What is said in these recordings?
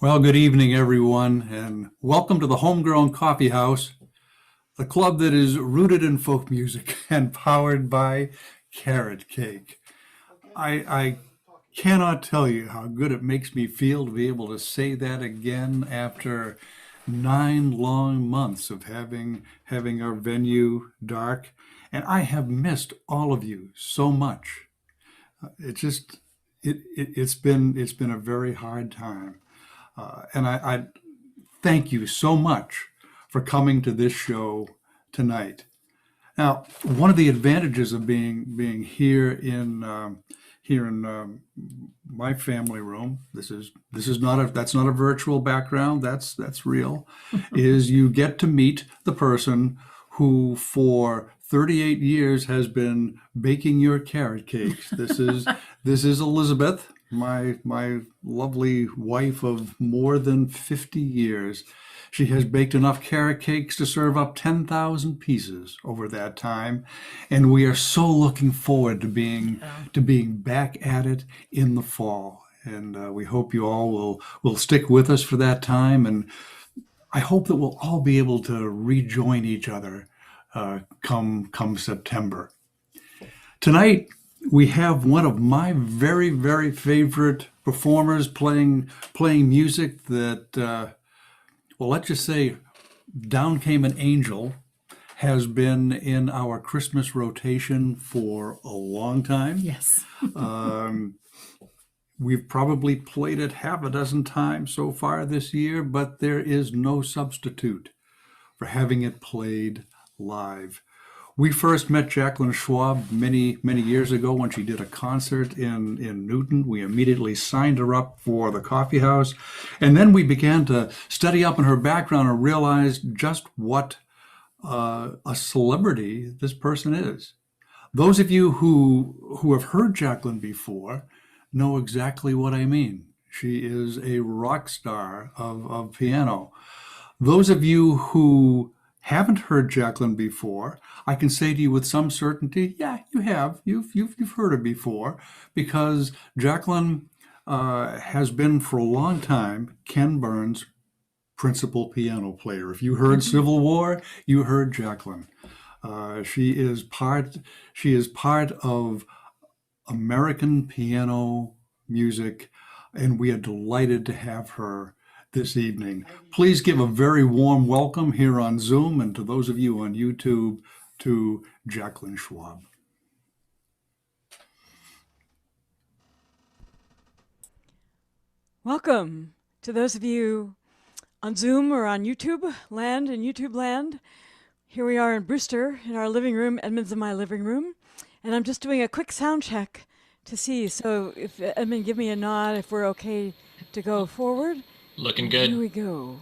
Well, good evening, everyone, and welcome to the Homegrown Coffeehouse, the club that is rooted in folk music and powered by carrot cake. I cannot tell you how good it makes me feel to be able to say that again after 9 long months of having our venue dark, and I have missed all of you so much. It just it's been a very hard time. And I thank you so much for coming to this show tonight. Now, one of the advantages of being here in my family room, this is not a that's not a virtual background. That's real. Is you get to meet the person who for 38 years has been baking your carrot cakes. This is Elizabeth, my lovely wife of more than 50 years. She has baked enough carrot cakes to serve up 10,000 pieces over that time, and we are so looking forward to being back at it in the fall. And we hope you all will stick with us for that time, and I hope that we'll all be able to rejoin each other come September. Tonight, we have one of my very, very favorite performers playing music that, well, let's just say, Down Came an Angel has been in our Christmas rotation for a long time. Yes. We've probably played it half a dozen times so far this year, but there is no substitute for having it played live. We first met Jacqueline Schwab many, many years ago when she did a concert in Newton. We immediately signed her up for the Coffee House. And then we began to study up on her background and realized just what a celebrity this person is. Those of you who have heard Jacqueline before know exactly what I mean. She is a rock star of piano. Those of you who haven't heard Jacqueline before, I can say to you with some certainty, yeah, you have. You've heard her before because Jacqueline has been for a long time Ken Burns' principal piano player. If you heard Civil War, you heard Jacqueline. She is part of American piano music, and we are delighted to have her this evening. Please give a very warm welcome here on Zoom and to those of you on YouTube to Jacqueline Schwab. Welcome to those of you on Zoom or on YouTube land and YouTube land. Here we are in Brewster in our living room, Edmund's in my living room, and I'm just doing a quick sound check to see. So if Edmund, give me a nod if we're okay to go forward. Looking Here good. we go.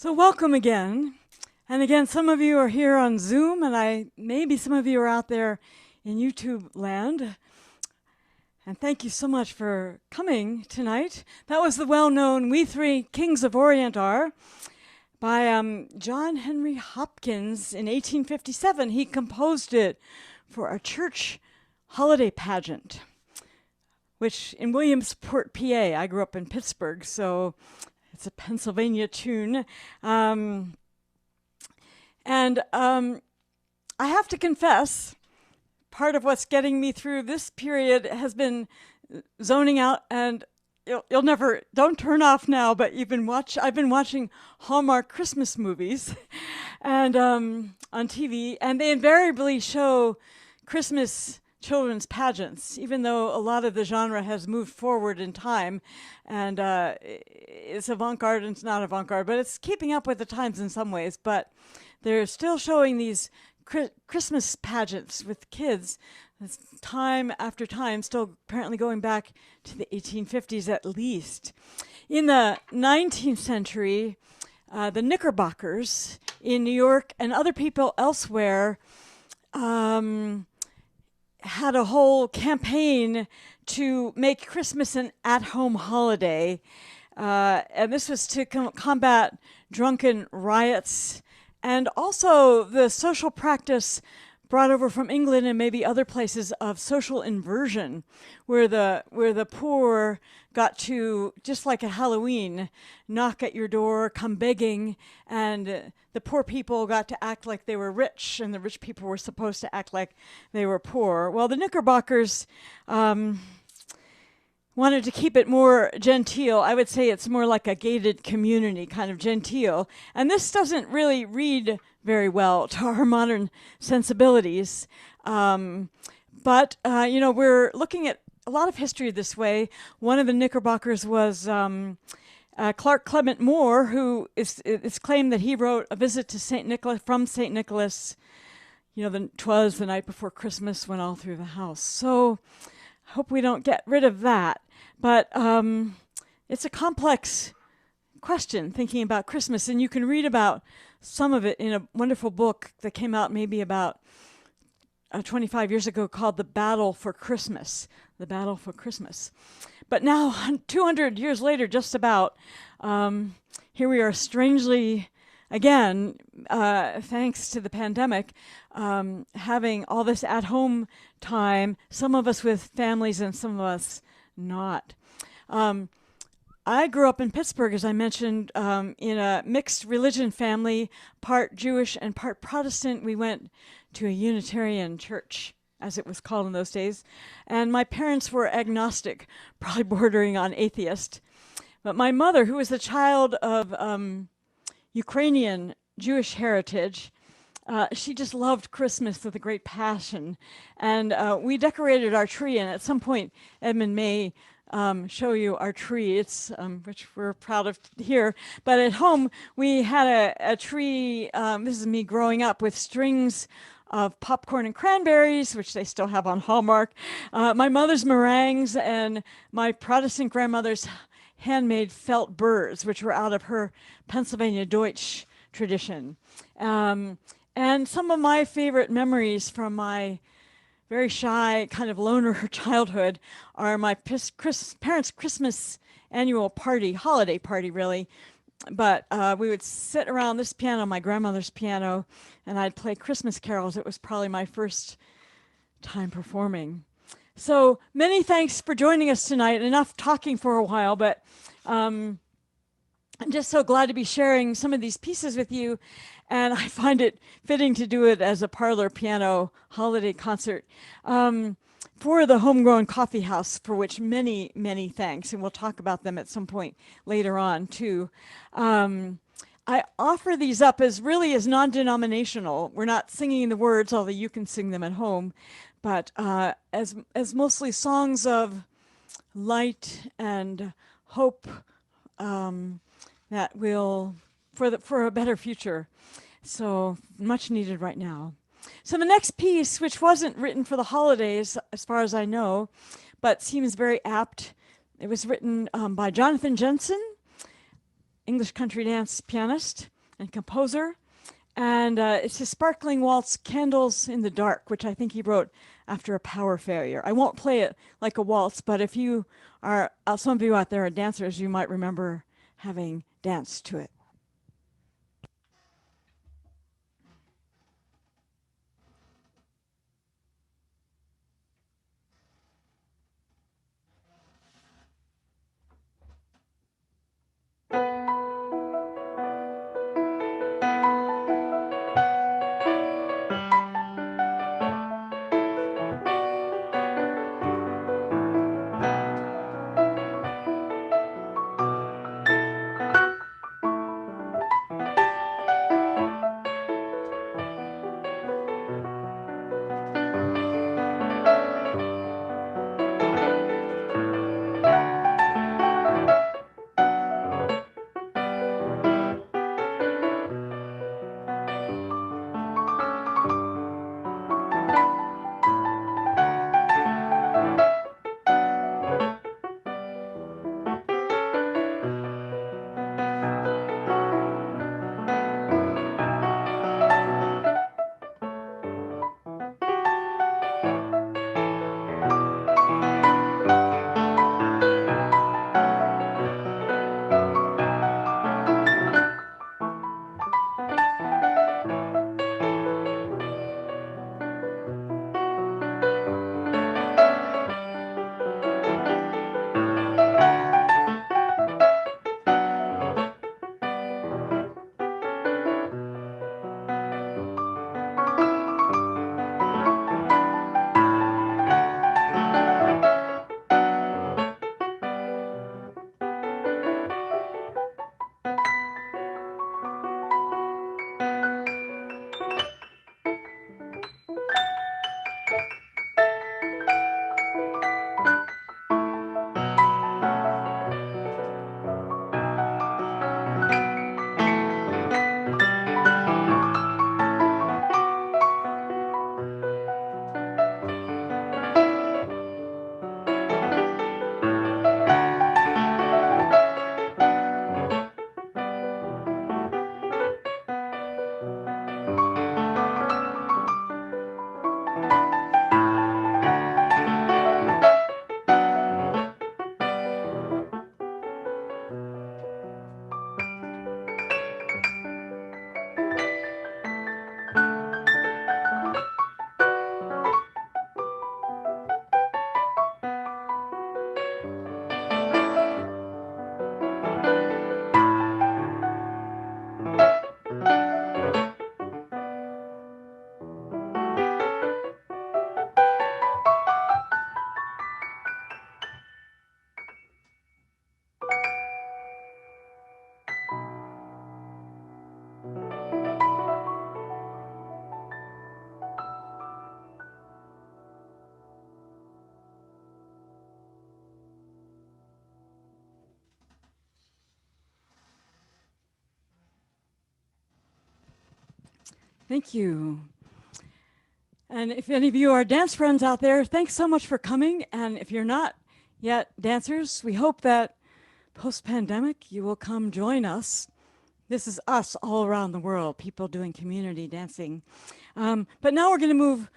So welcome again. And again, some of you are here on Zoom, and maybe some of you are out there in YouTube land. And thank you so much for coming tonight. That was the well-known We Three Kings of Orient Are by John Henry Hopkins in 1857. He composed it for a church holiday pageant, which in Williamsport, PA, I grew up in Pittsburgh, so it's a Pennsylvania tune. And I have to confess, part of what's getting me through this period has been zoning out, and you'll never, don't turn off now, but I've been watching Hallmark Christmas movies and on TV, and they invariably show Christmas children's pageants, even though a lot of the genre has moved forward in time, and it's avant-garde and it's not avant-garde, but it's keeping up with the times in some ways. But they're still showing these Christmas pageants with kids, time after time, still apparently going back to the 1850s at least. In the 19th century, the Knickerbockers in New York and other people elsewhere had a whole campaign to make Christmas an at-home holiday. And this was to combat drunken riots and also the social practice brought over from England and maybe other places of social inversion, where the poor got to, just like at Halloween, knock at your door, come begging, and the poor people got to act like they were rich, and the rich people were supposed to act like they were poor. Well, the Knickerbockers wanted to keep it more genteel. I would say it's more like a gated community, kind of genteel. And this doesn't really read very well to our modern sensibilities. But we're looking at a lot of history this way. One of the Knickerbockers was Clark Clement Moore, who it's claimed that he wrote a visit to St. Nicholas from St. Nicholas. "'Twas the night before Christmas went all through the house." So I hope we don't get rid of that. But it's a complex question, thinking about Christmas, and you can read about some of it in a wonderful book that came out maybe about 25 years ago called The Battle for Christmas. The Battle for Christmas. But now, 200 years later, just about, here we are strangely, again, thanks to the pandemic, having all this at-home time, some of us with families and some of us not. I grew up in Pittsburgh, as I mentioned, in a mixed religion family, part Jewish and part Protestant. We went to a Unitarian church, as it was called in those days. And my parents were agnostic, probably bordering on atheist. But my mother, who was the child of Ukrainian Jewish heritage, she just loved Christmas with a great passion. And we decorated our tree, and at some point, Edmund may show you our tree, which we're proud of here. But at home, we had a tree, this is me growing up, with strings of popcorn and cranberries, which they still have on Hallmark, my mother's meringues, and my Protestant grandmother's handmade felt birds, which were out of her Pennsylvania Deutsch tradition. And some of my favorite memories from my very shy, kind of loner childhood are my parents' Christmas annual party, holiday party really. But we would sit around this piano, my grandmother's piano, and I'd play Christmas carols. It was probably my first time performing. So many thanks for joining us tonight. Enough talking for a while, but I'm just so glad to be sharing some of these pieces with you. And I find it fitting to do it as a parlor piano holiday concert for the Homegrown Coffeehouse, for which many, many thanks. And we'll talk about them at some point later on, too. I offer these up as non-denominational. We're not singing the words, although you can sing them at home, but as mostly songs of light and hope that will, for a better future. So much needed right now. So the next piece, which wasn't written for the holidays, as far as I know, but seems very apt. It was written by Jonathan Jensen English country dance pianist and composer. And it's his sparkling waltz, Candles in the Dark, which I think he wrote after a power failure. I won't play it like a waltz, but if you are, some of you out there are dancers, you might remember having danced to it. Thank you. And if any of you are dance friends out there, thanks so much for coming. And if you're not yet dancers, we hope that post-pandemic you will come join us. This is us all around the world, people doing community dancing. But now we're going to move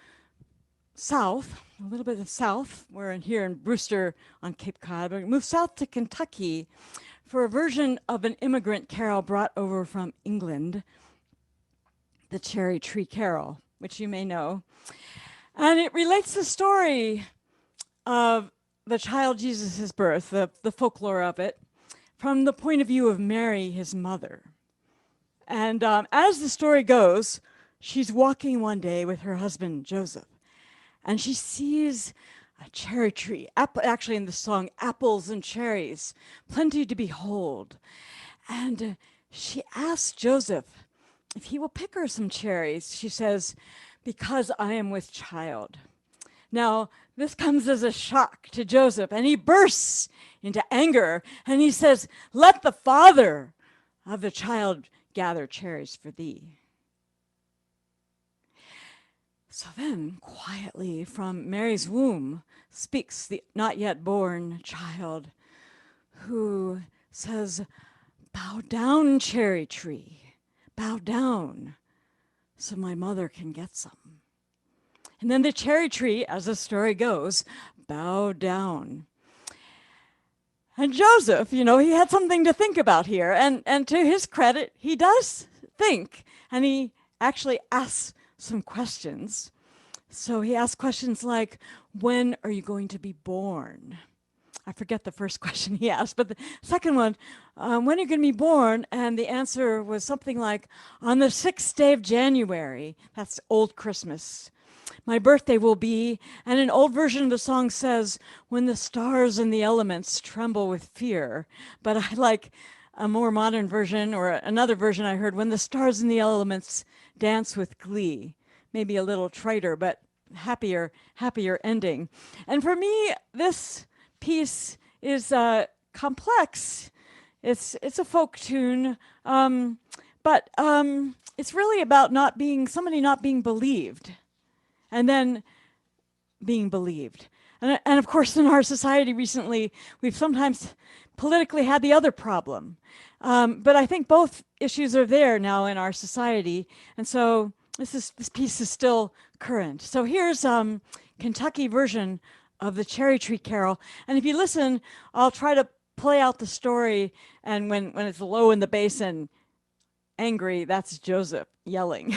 south, a little bit south. We're here in Brewster on Cape Cod. We're going to move south to Kentucky for a version of an immigrant carol brought over from England, the Cherry Tree Carol, which you may know. And it relates the story of the child Jesus' birth, the folklore of it, from the point of view of Mary, his mother. And as the story goes, she's walking one day with her husband, Joseph, and she sees a cherry tree, actually in the song, apples and cherries, plenty to behold. And she asks Joseph if he will pick her some cherries. She says, because I am with child. Now, this comes as a shock to Joseph, and he bursts into anger, and he says, let the father of the child gather cherries for thee. So then, quietly from Mary's womb speaks the not yet born child, who says, Bow down, cherry tree, bow down, so my mother can get some. And then the cherry tree, as the story goes, bowed down. And Joseph, you know, he had something to think about here. And to his credit, he does think. And he actually asks some questions. So he asks questions like, when are you going to be born? I forget the first question he asked, but the second one, when are you going to be born? And the answer was something like, on the 6th day of January. That's Old Christmas. My birthday will be, and an old version of the song says, when the stars and the elements tremble with fear. But I like a more modern version, or another version I heard, when the stars and the elements dance with glee. Maybe a little triter, but happier ending. And for me, this piece is complex. It's a folk tune, but it's really about somebody not being believed, and then being believed. And of course, in our society recently, we've sometimes politically had the other problem. But I think both issues are there now in our society, and so this piece is still current. So here's Kentucky version of the Cherry Tree Carol. And if you listen, I'll try to play out the story. And when it's low in the bass and angry, that's Joseph yelling.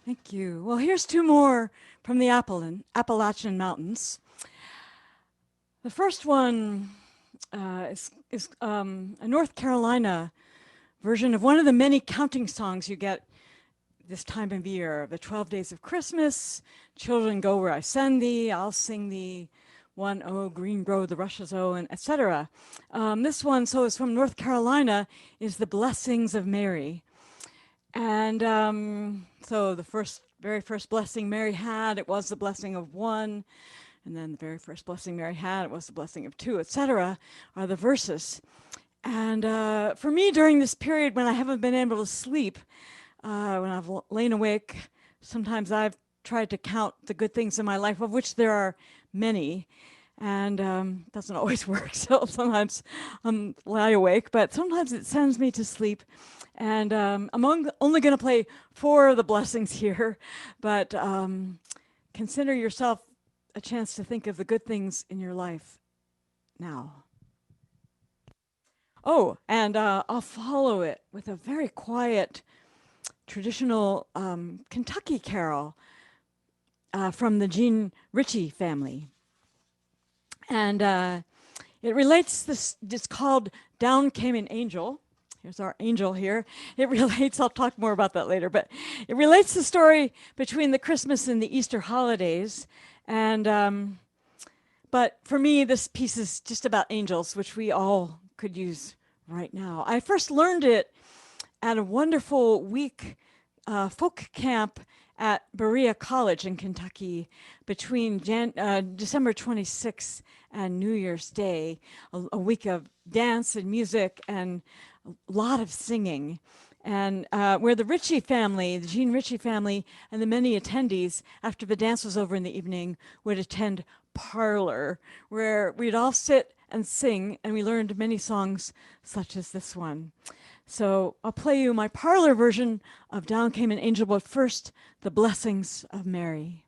Thank you. Well, here's two more from the Appalachian Mountains. The first one is a North Carolina version of one of the many counting songs you get this time of year, the 12 days of Christmas, children go where I send thee, I'll sing thee, one oh green grow the rushes oh, and etc. This one, so it's from North Carolina, is the blessings of Mary. And so the very first blessing Mary had, it was the blessing of one, and then the very first blessing Mary had, it was the blessing of two, etc., are the verses. And for me, during this period when I haven't been able to sleep, when I've lain awake, sometimes I've tried to count the good things in my life, of which there are many, and doesn't always work. So sometimes I'm lie awake, but sometimes it sends me to sleep. And I'm only going to play 4 of the blessings here, but consider yourself a chance to think of the good things in your life now. Oh, and I'll follow it with a very quiet traditional Kentucky carol from the Jean Ritchie family. And it relates this, it's called Down Came an Angel. Here's our angel here. It relates, I'll talk more about that later, but it relates the story between the Christmas and the Easter holidays. And, but for me, this piece is just about angels, which we all could use right now. I first learned it at a wonderful week folk camp at Berea College in Kentucky between December 26th and New Year's Day, a week of dance and music and a lot of singing. And where the Ritchie family, the Jean Ritchie family, and the many attendees, after the dance was over in the evening, would attend parlor, where we'd all sit and sing, and we learned many songs such as this one. So I'll play you my parlor version of Down Came an Angel, but first, the blessings of Mary.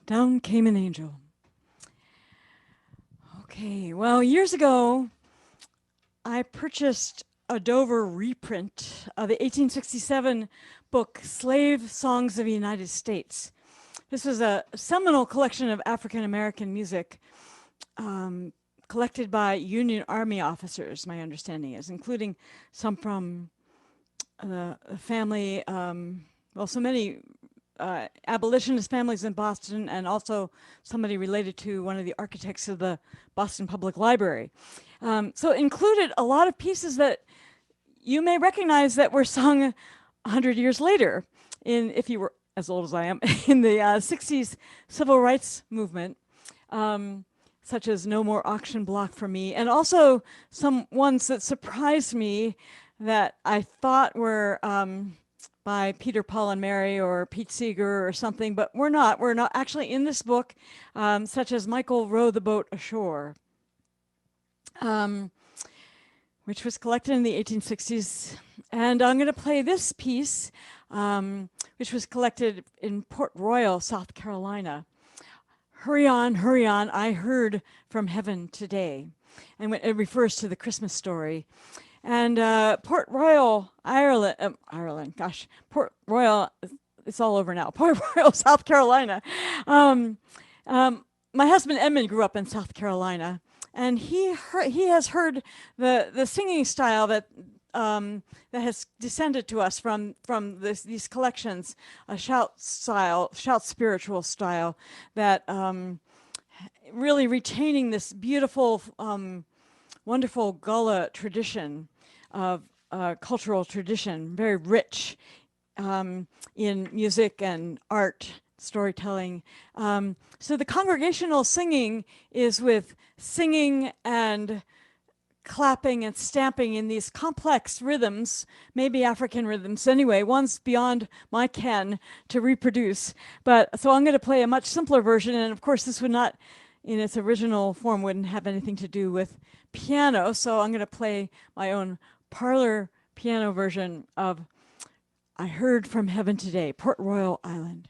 Down Came an Angel. Okay, well, years ago, I purchased a Dover reprint of the 1867 book, Slave Songs of the United States. This was a seminal collection of African American music collected by Union Army officers, my understanding is, including some from the family, well, so many abolitionist families in Boston, and also somebody related to one of the architects of the Boston Public Library. So it included a lot of pieces that you may recognize that were sung 100 years later, if you were as old as I am, in the 60s civil rights movement, such as No More Auction Block for Me, and also some ones that surprised me that I thought were by Peter, Paul, and Mary or Pete Seeger or something, but we're not. We're not actually in this book, such as Michael Row the Boat Ashore, which was collected in the 1860s. And I'm going to play this piece, which was collected in Port Royal, South Carolina. Hurry on, I heard from heaven today. And it refers to the Christmas story. And Port Royal, Port Royal, it's all over now. Port Royal, South Carolina. My husband Edmund grew up in South Carolina, and he has heard the singing style that has descended to us from these collections, a shout spiritual style that really retaining this beautiful, wonderful Gullah tradition of cultural tradition, very rich in music and art, storytelling. So the congregational singing is with singing and clapping and stamping in these complex rhythms, maybe African rhythms anyway, one's beyond my ken to reproduce. But so I'm going to play a much simpler version, and of course this would not, in its original form, wouldn't have anything to do with piano, so I'm going to play my own parlor piano version of I Heard from Heaven Today, Port Royal Island.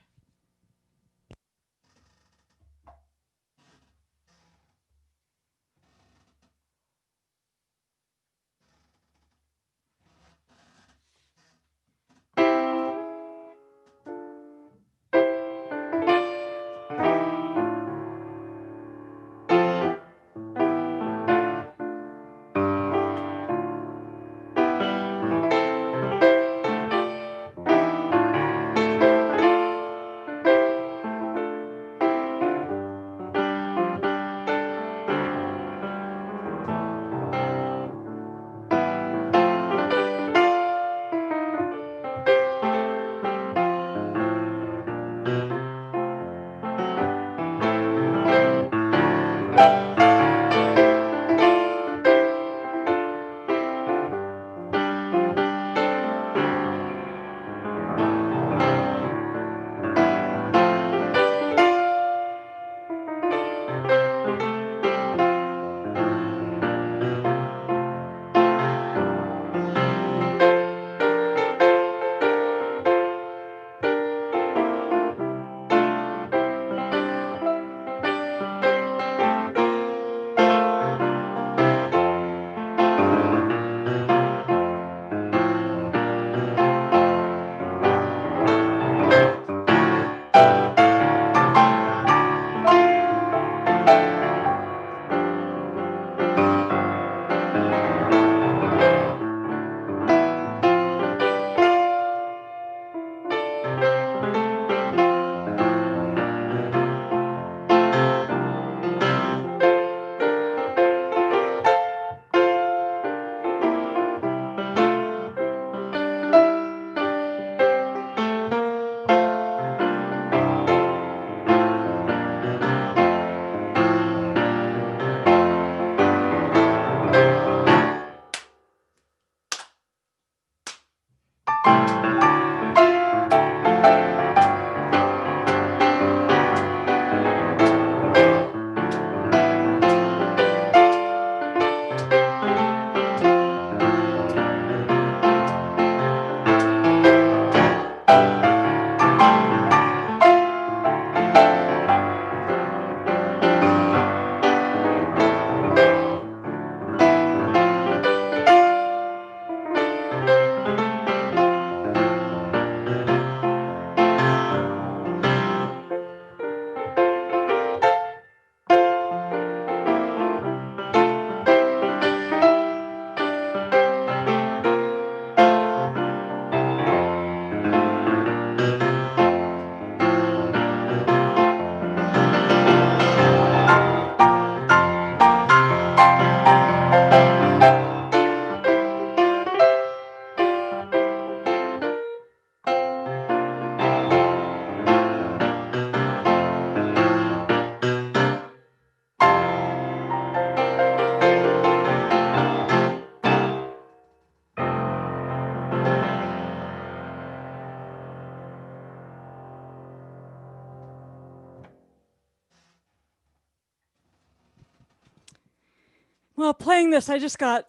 Well, playing this, I just got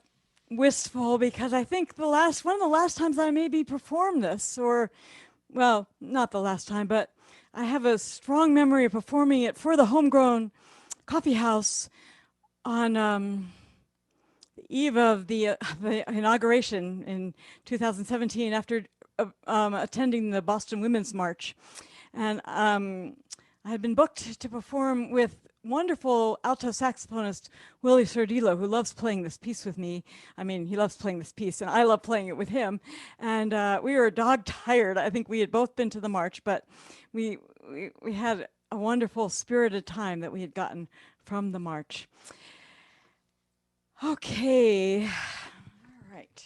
wistful because I think one of the last times I maybe performed this, or well, not the last time, but I have a strong memory of performing it for the Homegrown Coffeehouse on the eve of the inauguration in 2017 after attending the Boston Women's March. And I had been booked to perform with wonderful alto saxophonist Willie Sordillo, who loves playing this piece with me. I mean, he loves playing this piece, and I love playing it with him. And we were dog tired. I think we had both been to the march, but we had a wonderful spirited time that we had gotten from the march. Okay, all right.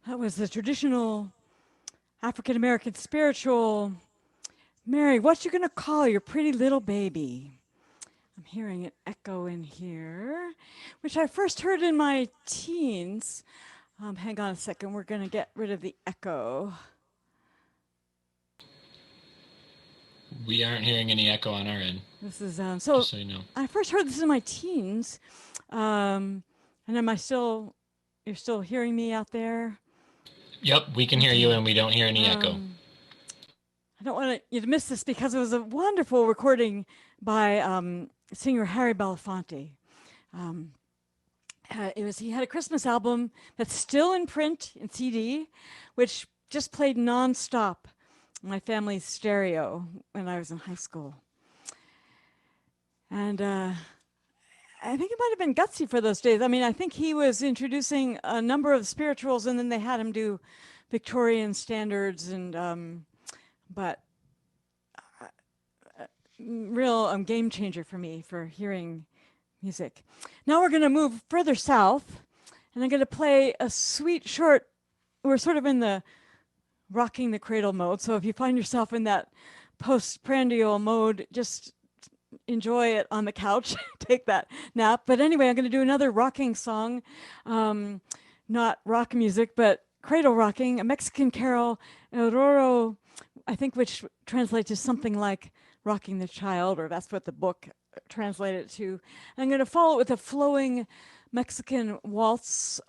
That was the traditional African American spiritual Mary, what you gonna call your pretty little baby? I'm hearing an echo in here, which I first heard in my teens. Hang on a second, we're gonna get rid of the echo. We aren't hearing any echo on our end, This is just so. so you know. I first heard this in my teens, and am I still? You're still hearing me out there? Yep, we can hear you Okay. and we don't hear any echo. I don't want you to miss this because it was a wonderful recording by singer Harry Belafonte. He had a Christmas album that's still in print in CD, which just played nonstop on my family's stereo when I was in high school. And I think it might have been gutsy for those days. I mean, I think he was introducing a number of spirituals, and then they had him do Victorian standards, and but real game changer for me for hearing music. Now we're going to move further south, and I'm going to play a sweet short. We're sort of in the rocking the cradle mode, so if you find yourself in that postprandial mode, just enjoy it on the couch, take that nap. But anyway, I'm going to do another rocking song, not rock music, but cradle rocking, a Mexican carol, Aurora, I think, which translates to something like rocking the child, or that's what the book translated to. I'm going to follow it with a flowing Mexican waltz,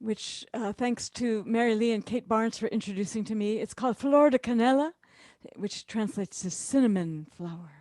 which thanks to Mary Lee and Kate Barnes for introducing to me. It's called Flor de Canela, which translates to cinnamon flower.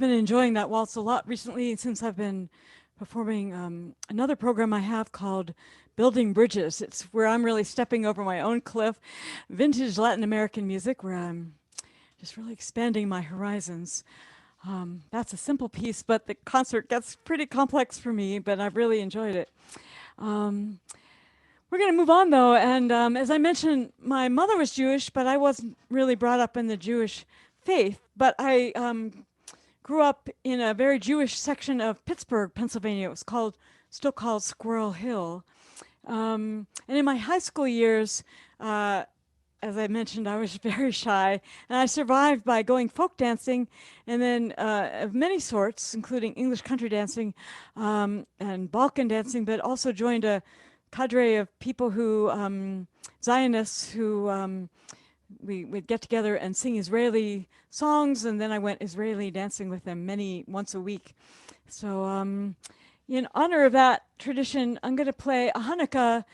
been enjoying that waltz a lot recently since I've been performing another program I have called Building Bridges. It's where I'm really stepping over my own cliff, vintage Latin American music, where I'm just really expanding my horizons. That's a simple piece, but the concert gets pretty complex for me, but I've really enjoyed it. Um, we're going to move on though, and as I mentioned, my mother was Jewish, but I wasn't really brought up in the Jewish faith. But I grew up in a very Jewish section of Pittsburgh, Pennsylvania. It was still called Squirrel Hill. And in my high school years, as I mentioned, I was very shy, and I survived by going folk dancing, and then of many sorts, including English country dancing and Balkan dancing, but also joined a cadre of people who Zionists who we'd get together and sing Israeli songs, and then I went Israeli dancing with them once a week. So in honor of that tradition, I'm going to play a Hanukkah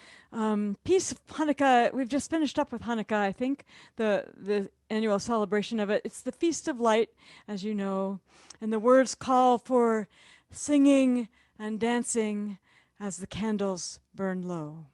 piece of Hanukkah. We've just finished up with Hanukkah, I think, the annual celebration of it. It's the Feast of Light, as you know, and the words call for singing and dancing as the candles burn low.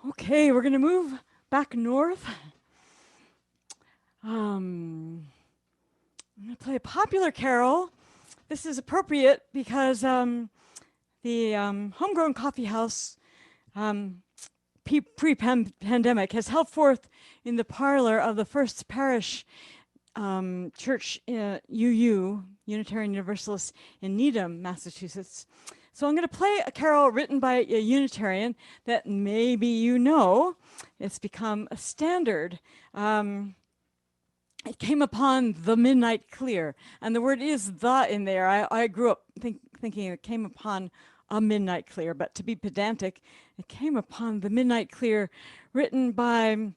Okay, we're going to move back north. I'm going to play a popular carol. This is appropriate because the Homegrown Coffeehouse pre-pandemic has held forth in the parlor of the First Parish Church, UU, Unitarian Universalist in Needham, Massachusetts. So I'm going to play a carol written by a Unitarian that maybe you know. It's become a standard. It came upon the midnight clear, and the word is "the" in there. I grew up thinking it came upon a midnight clear, but to be pedantic, it came upon the midnight clear, written by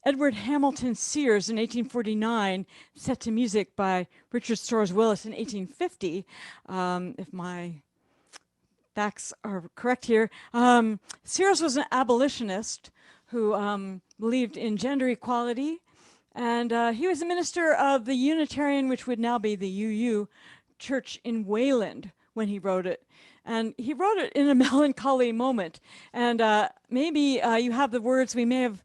Edward Hamilton Sears in 1849, set to music by Richard Storrs Willis in 1850. If my facts are correct here, Sears was an abolitionist who believed in gender equality, and he was a minister of the Unitarian, which would now be the UU Church in Wayland when he wrote it. And he wrote it in a melancholy moment. And maybe you have the words, we may have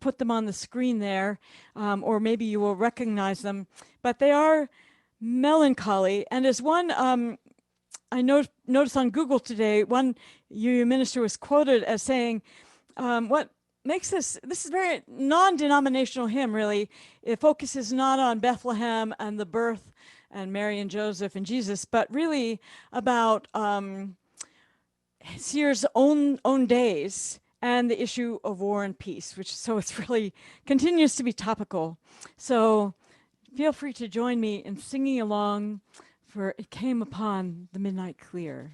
put them on the screen there, or maybe you will recognize them, but they are melancholy. And as one, I noticed on Google today, one UU minister was quoted as saying, what makes this is very non-denominational hymn, really. It focuses not on Bethlehem and the birth and Mary and Joseph and Jesus, but really about Sears' own days and the issue of war and peace, so it's really continues to be topical. So feel free to join me in singing along for It Came Upon the Midnight Clear.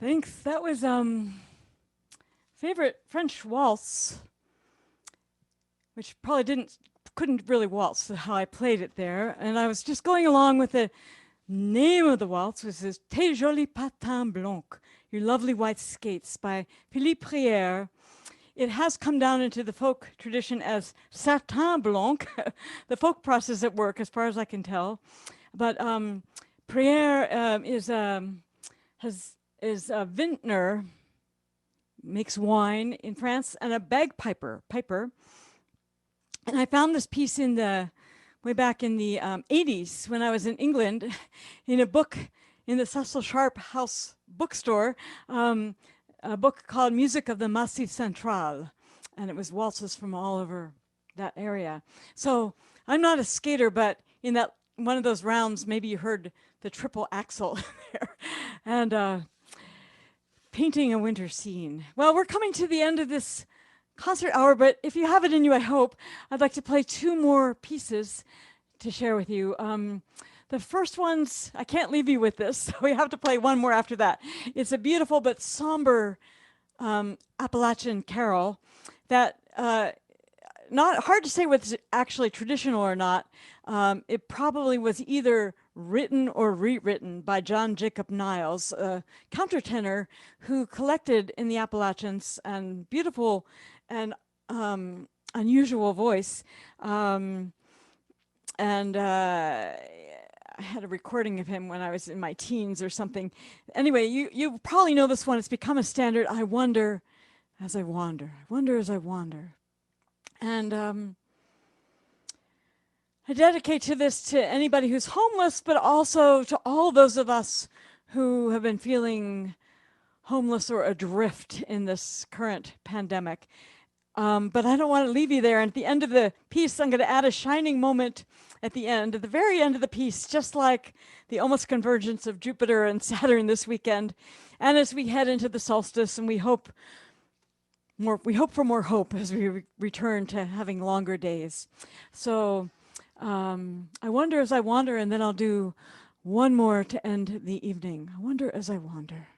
Thanks. That was favorite French waltz, which probably couldn't really waltz how I played it there. And I was just going along with the name of the waltz, which is Tes jolis patins blancs, Your Lovely White Skates by Philippe Prière. It has come down into the folk tradition as satin blanc, the folk process at work, as far as I can tell. But Prière is a vintner, makes wine in France, and a bagpiper. And I found this piece way back in the 80s when I was in England, in a book in the Cecil Sharp House bookstore. A book called Music of the Massif Central, and it was waltzes from all over that area. So I'm not a skater, but in that one of those rounds, maybe you heard the triple axel there, and painting a winter scene. Well, we're coming to the end of this concert hour, but if you have it in you, I hope, I'd like to play two more pieces to share with you. The first one's, I can't leave you with this, so we have to play one more after that. It's a beautiful but somber Appalachian carol that, not hard to say whether it's actually traditional or not. It probably was either written or rewritten by John Jacob Niles, a countertenor who collected in the Appalachians and beautiful and unusual voice. I had a recording of him when I was in my teens or something. Anyway, you probably know this one. It's become a standard. I wonder as I wander. I wonder as I wander. And I dedicate this to anybody who's homeless, but also to all those of us who have been feeling homeless or adrift in this current pandemic. But I don't want to leave you there. And at the end of the piece, I'm going to add a shining moment at the very end of the piece, just like the almost convergence of Jupiter and Saturn this weekend. And as we head into the solstice, and we hope for more hope as we return to having longer days. So I wonder as I wander, and then I'll do one more to end the evening. I wonder as I wander.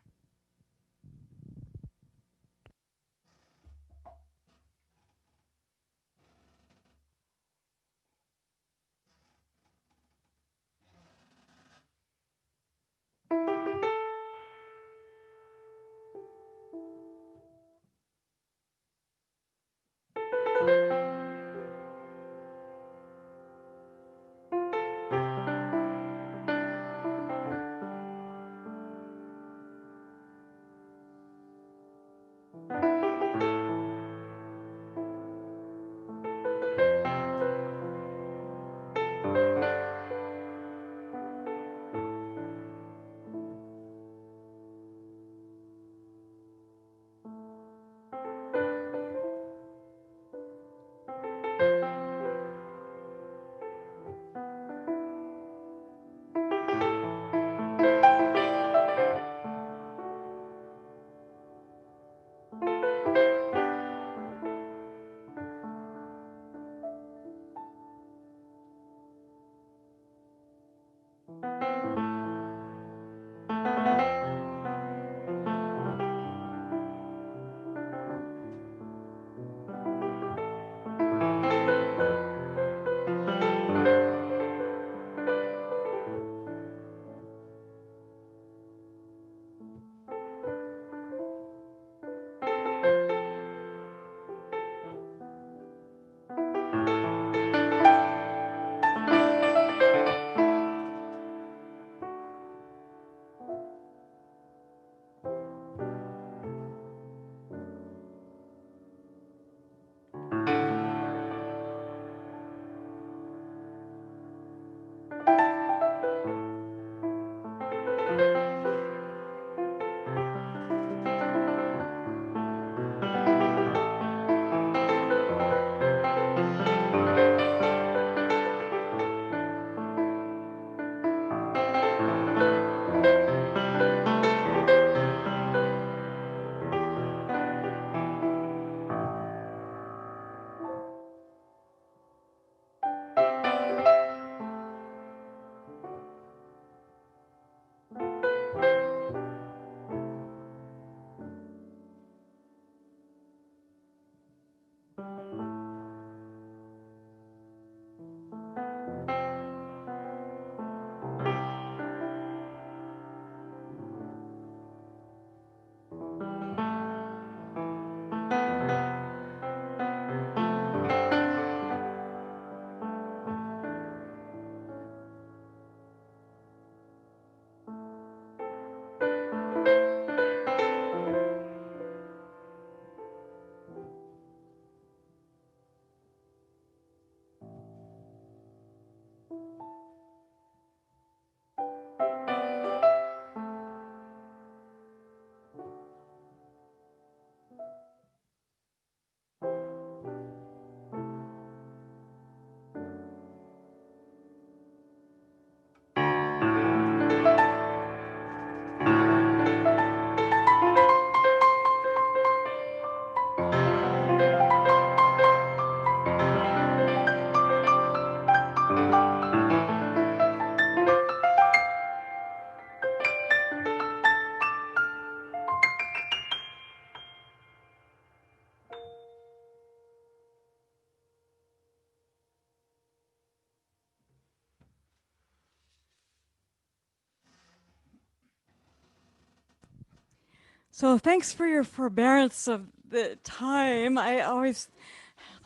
So thanks for your forbearance of the time. I always,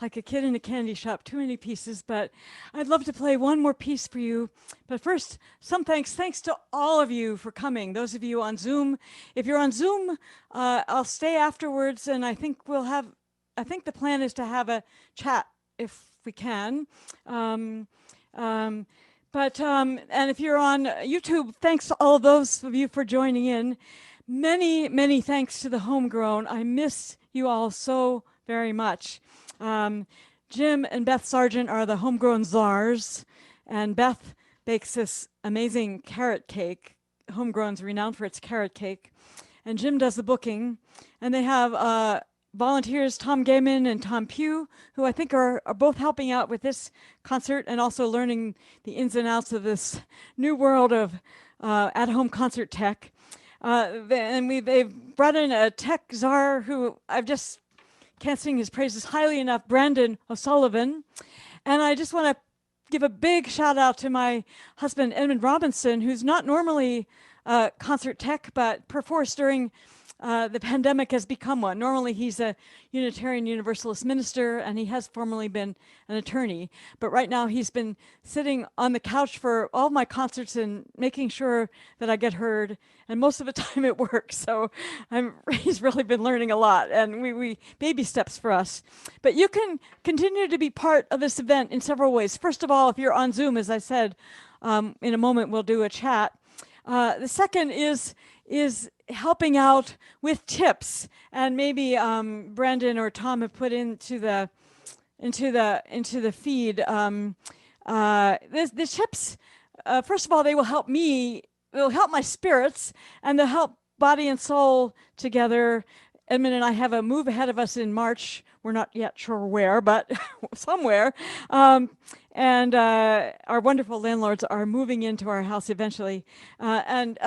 like a kid in a candy shop, too many pieces, but I'd love to play one more piece for you. But first, some thanks. Thanks to all of you for coming. Those of you on Zoom. If you're on Zoom, I'll stay afterwards, and I think the plan is to have a chat if we can. Um, um, and if you're on YouTube, thanks to all of those of you for joining in. Many, many thanks to the Homegrown. I miss you all so very much. Jim and Beth Sargent are the Homegrown czars, and Beth bakes this amazing carrot cake. Homegrown's renowned for its carrot cake. And Jim does the booking. And they have volunteers, Tom Gaiman and Tom Pugh, who I think are both helping out with this concert and also learning the ins and outs of this new world of at-home concert tech. They've brought in a tech czar who I've just can't sing his praises highly enough, Brandon O'Sullivan. And I just want to give a big shout out to my husband, Edmund Robinson, who's not normally concert tech, but perforce during the pandemic has become one. Normally he's a Unitarian Universalist minister, and he has formerly been an attorney. But right now he's been sitting on the couch for all my concerts and making sure that I get heard. And most of the time it works. So he's really been learning a lot, and we baby steps for us. But you can continue to be part of this event in several ways. First of all, if you're on Zoom, as I said, in a moment we'll do a chat. The second is helping out with tips, and maybe Brandon or Tom have put into the feed. The tips, first of all, they will help me. They'll help my spirits, and they'll help body and soul together. Edmund and I have a move ahead of us in March. We're not yet sure where, but somewhere. And our wonderful landlords are moving into our house eventually. And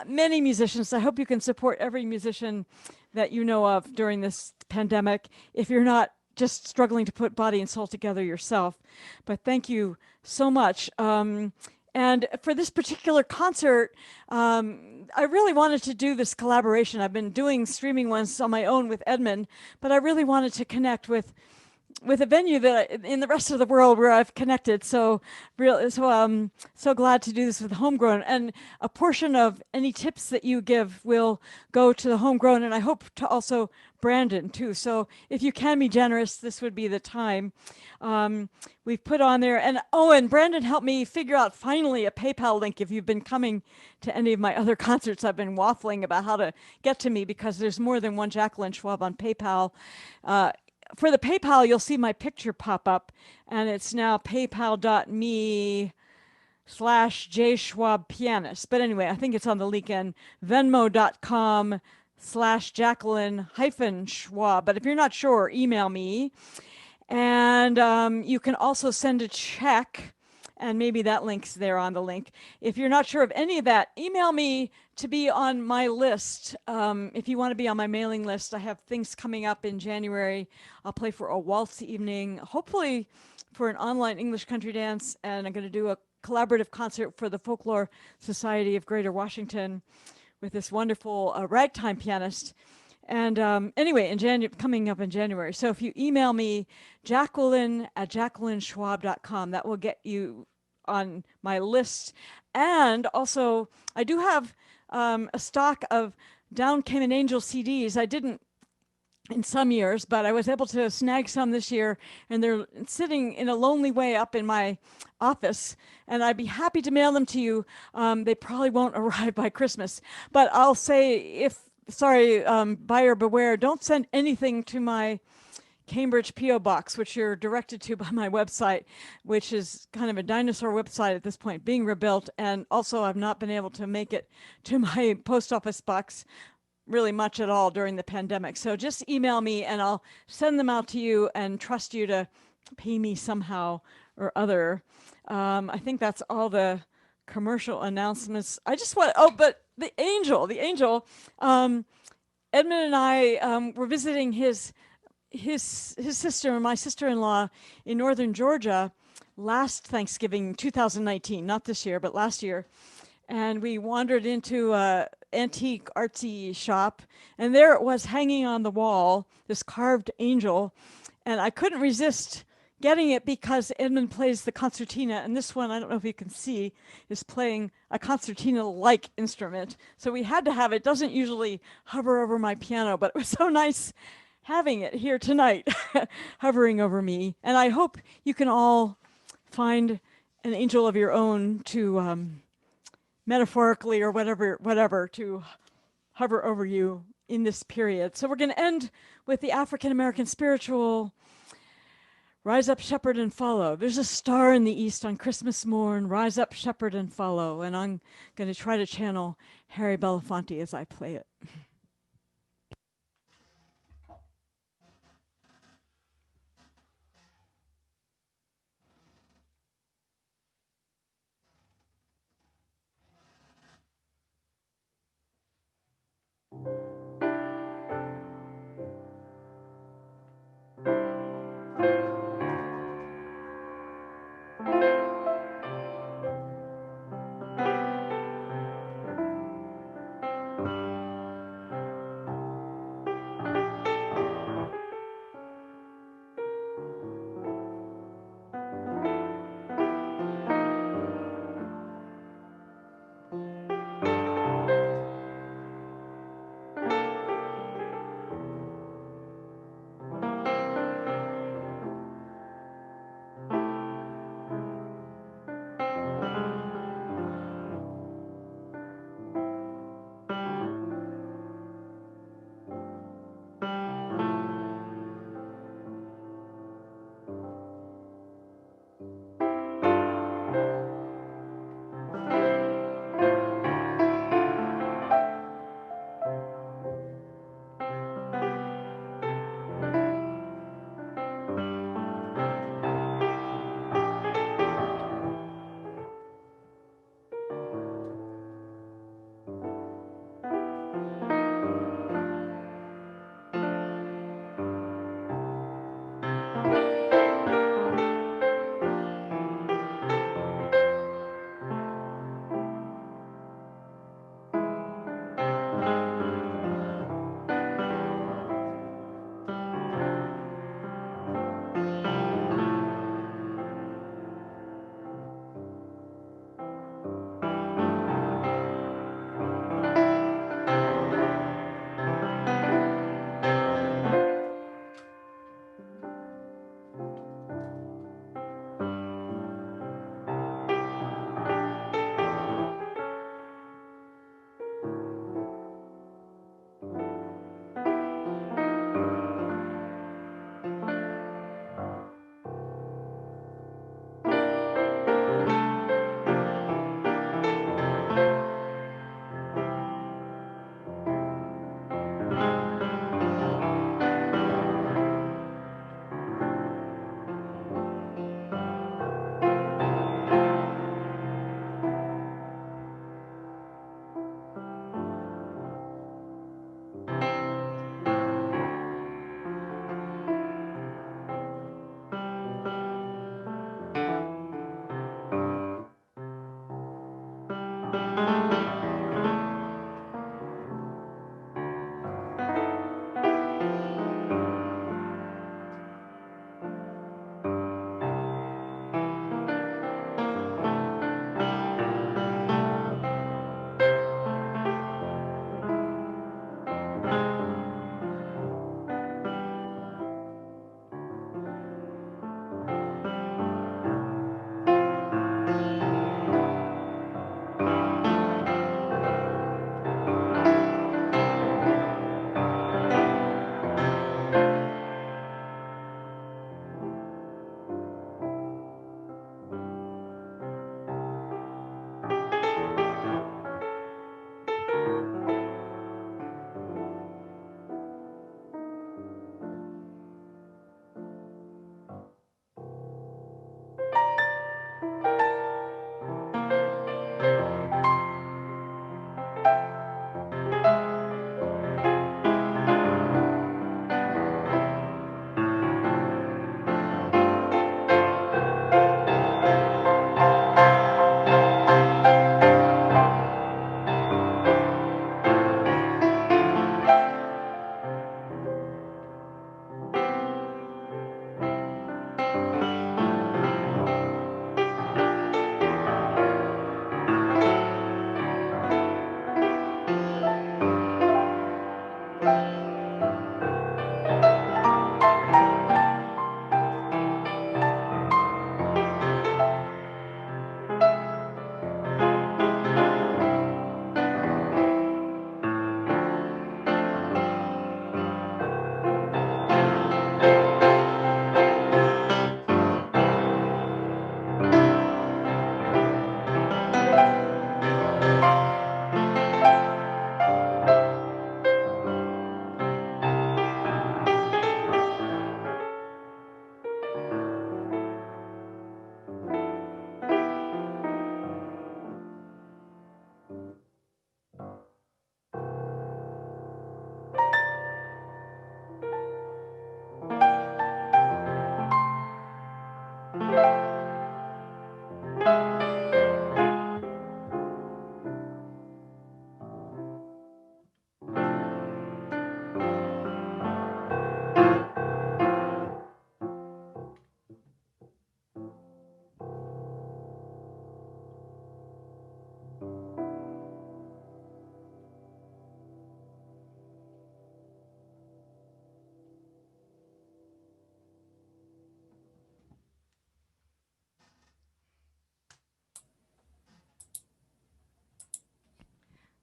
many musicians, I hope you can support every musician that you know of during this pandemic, if you're not just struggling to put body and soul together yourself. But thank you so much. And for this particular concert, I really wanted to do this collaboration. I've been doing streaming ones on my own with Edmund, but I really wanted to connect with a venue that in the rest of the world where I've connected. So glad to do this with Homegrown. And a portion of any tips that you give will go to the Homegrown, and I hope to also Brandon too. So if you can be generous, this would be the time. We've put on there, and Brandon helped me figure out finally a PayPal link. If you've been coming to any of my other concerts, I've been waffling about how to get to me because there's more than one Jacqueline Schwab on PayPal. For the PayPal, you'll see my picture pop up, and it's now paypal.me/jschwabpianist. But anyway, I think it's on the link, and venmo.com/Jacqueline-Schwab. But if you're not sure, email me. And you can also send a check, and maybe that link's there on the link. If you're not sure of any of that, email me to be on my list. If you want to be on my mailing list, I have things coming up in January. I'll play for a waltz evening, hopefully for an online English country dance, and I'm going to do a collaborative concert for the Folklore Society of Greater Washington with this wonderful ragtime pianist. And anyway, coming up in January. So if you email me, Jacqueline@JacquelineSchwab.com, that will get you on my list. And also, I do have a stock of Down Came an Angel CDs. I didn't in some years, but I was able to snag some this year, and they're sitting in a lonely way up in my office, and I'd be happy to mail them to you. They probably won't arrive by Christmas, but I'll say buyer beware, don't send anything to my Cambridge P.O. Box, which you're directed to by my website, which is kind of a dinosaur website at this point, being rebuilt. And also I've not been able to make it to my post office box really much at all during the pandemic. So just email me and I'll send them out to you and trust you to pay me somehow or other. I think that's all the commercial announcements. I just want, but the angel, Edmund and I were visiting his sister and my sister-in-law in northern Georgia last Thanksgiving, 2019, not this year, but last year. And we wandered into antique artsy shop, and there it was hanging on the wall, this carved angel, and I couldn't resist getting it because Edmund plays the concertina, and this one, I don't know if you can see, is playing a concertina-like instrument. So we had to have it. It doesn't usually hover over my piano, but it was so nice having it here tonight, hovering over me. And I hope you can all find an angel of your own to metaphorically or whatever, to hover over you in this period. So we're going to end with the African American spiritual Rise up, shepherd, and follow. There's a star in the east on Christmas morn. Rise up, shepherd, and follow. And I'm going to try to channel Harry Belafonte as I play it.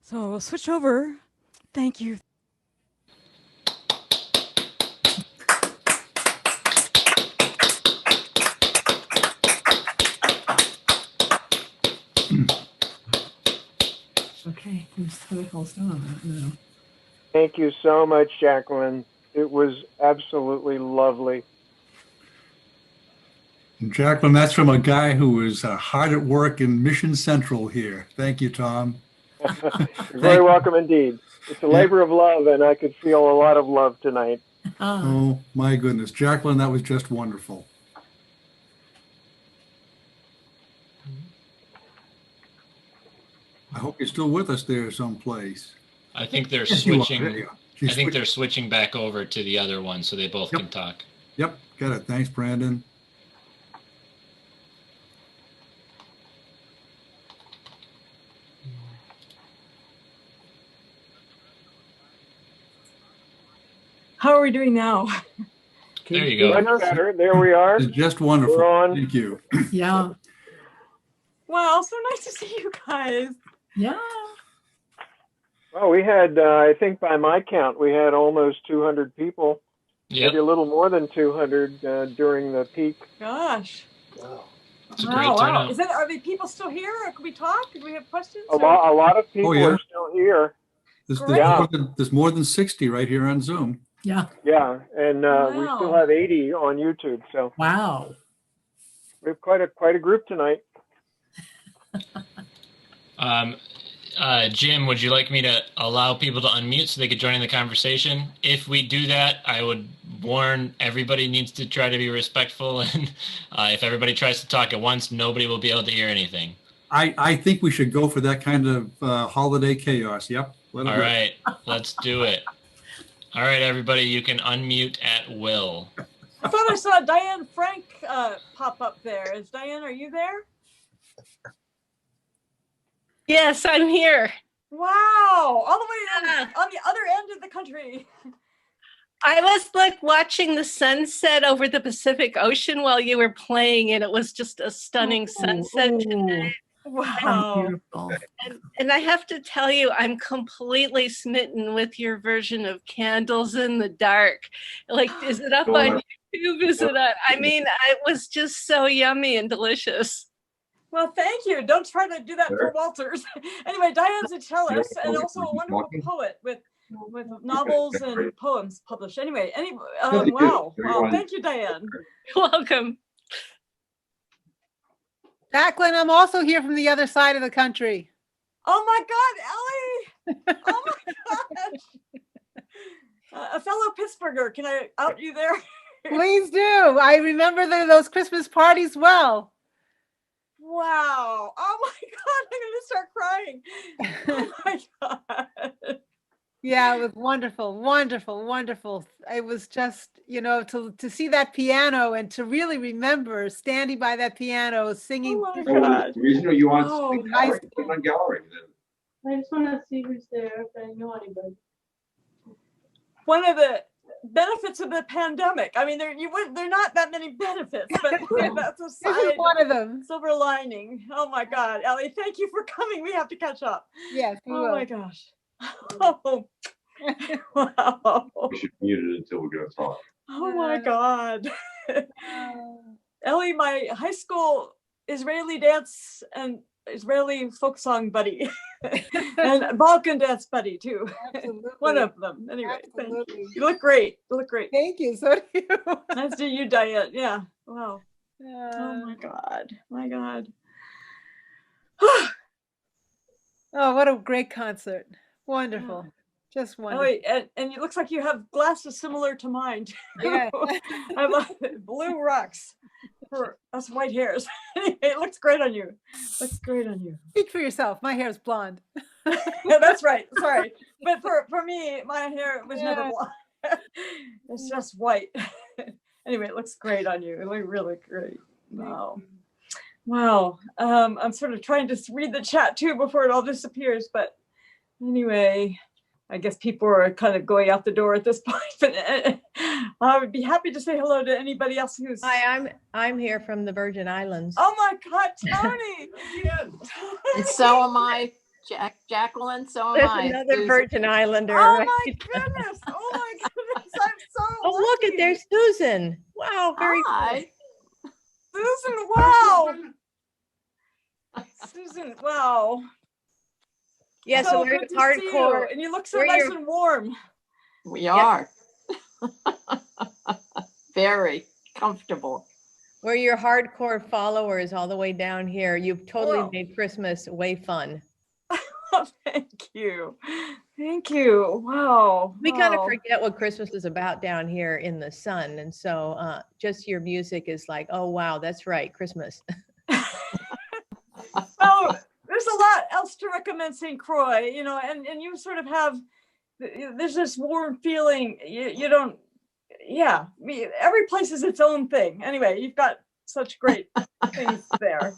So we'll switch over. Thank you. Okay, who's the host on that now? Thank you so much, Jacqueline. It was absolutely lovely. And Jacqueline, that's from a guy who was hard at work in Mission Central here. Thank you, Tom. You're very welcome indeed. It's a labor of love, and I could feel a lot of love tonight. Oh, my goodness. Jacqueline, that was just wonderful. I hope you're still with us there someplace. I think they're Yes, you are. switching. There you are. I She's think they're switching. switching back over to the other one so they both Yep. can talk. Yep, got it. Thanks, Brandon. How are we doing now? There you go. Much better. There we are. It's just wonderful. We're on. Thank you. Yeah, Wow, so nice to see you guys. yeah. Well, we had, I think by my count, we had almost 200 people, Yep. maybe a little more than 200 during the peak. Gosh. It's a great turnout. Are the people still here? Or can we talk? Do we have questions? A lot of people yeah. are still here. There's Great. there's more than 60 right here on Zoom. Yeah. Yeah, and we Wow. still have 80 on YouTube, so Wow. we have quite a group tonight. Jim, would you like me to allow people to unmute so they could join in the conversation? If we do that, I would warn everybody needs to try to be respectful, and if everybody tries to talk at once, nobody will be able to hear anything. I think we should go for that kind of holiday chaos. Yep. All right, let's do it. All right, everybody, you can unmute at will. I thought I saw Diane Frank pop up there. Diane, are you there? Yes, I'm here. Wow, all the way on the other end of the country. I was like watching the sunset over the Pacific Ocean while you were playing, and it was just a stunning sunset today. Wow. Beautiful. And I have to tell you, I'm completely smitten with your version of Candles in the Dark. Like, is it up on YouTube? Is it on? I mean, it was just so yummy and delicious. Well, thank you. Don't try to do that for Walters. Anyway, Diane's a cellist and also a wonderful poet with novels and poems published. Anyway, wow. Thank you, Diane. You're welcome. Jacqueline, I'm also here from the other side of the country. Oh my God, Ellie! Oh my gosh! A fellow Pittsburgher, can I out you there? Please do. I remember those Christmas parties well. Wow! Oh my God, I'm gonna start crying. Oh my God! Yeah, it was wonderful, wonderful, wonderful. It was just, to see that piano and to really remember standing by that piano, singing. Oh my God! The reason you want Oh, to gallery, put it on gallery then. I just want to see who's there if I know anybody. One of the benefits of the pandemic. I mean, they're not that many benefits, but that's a This is side one of them. silver lining. Oh my God, Ellie, thank you for coming. We have to catch up. Yes, we Oh will. my gosh. Oh, wow. We should mute it until we're going to talk. Oh my God. Ellie, my high school Israeli dance and Israeli folk song buddy and Balkan dance buddy too. Absolutely. One of them. Anyway, Absolutely. you look great. You look great. Thank you. So do you. Nice to you, Diane. Yeah. Wow. Oh Uh, my God. My God. oh, what a great concert. Wonderful. Just wonderful. Ellie, and it looks like you have glasses similar to mine. Too. Yeah. I love it. Blue rocks for us white hairs. It looks great on you. Looks great on you. Speak for yourself. My hair is blonde. Yeah, that's right. Sorry. But for me, my hair was never Yeah. blonde. It's just white. Anyway, it looks great on you. It looks really great. Wow. Wow. I'm sort of trying to read the chat too before it all disappears. But anyway, I guess people are kind of going out the door at this point. But I would be happy to say hello to anybody else who's. Hi, I'm here from the Virgin Islands. Oh my God, Tony! And so am I. Jacqueline, so am There's I. another Susan. Virgin Islander. Oh right? my goodness. Oh my goodness. I'm so Oh, look lucky. at there's Susan. Wow, very cool. Hi. Susan, wow. Susan, wow. Yeah, so we're good to see you. hardcore. And you look so we're nice your- and warm. We are. Very comfortable. We're your hardcore followers all the way down here. You've totally Wow. made Christmas way fun. Oh, thank you. Thank you. Wow. We kind of wow. forget what Christmas is about down here in the sun. And so just your music is like, oh, wow, that's right, Christmas. Well, there's a lot else to recommend St. Croix, you know, and you sort of have, there's this warm feeling. You don't, yeah, every place is its own thing. Anyway, you've got such great things there.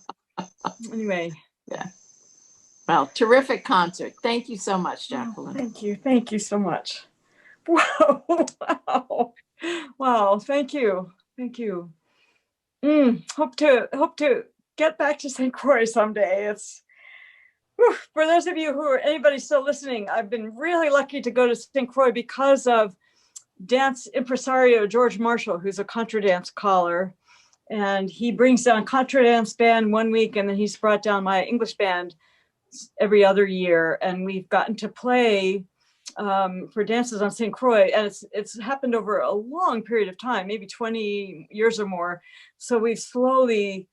Anyway. Yeah. Well, terrific concert. Thank you so much, Jacqueline. Thank you. Thank you so much. Wow. Wow. Wow. Thank you. Thank you. Hope to get back to St. Croix someday. It's for those of you who are anybody still listening, I've been really lucky to go to St. Croix because of dance impresario George Marshall, who's a contra dance caller. And he brings down contra dance band one week, and then he's brought down my English band every other year, and we've gotten to play for dances on St. Croix, and it's happened over a long period of time, maybe 20 years or more. So we've slowly,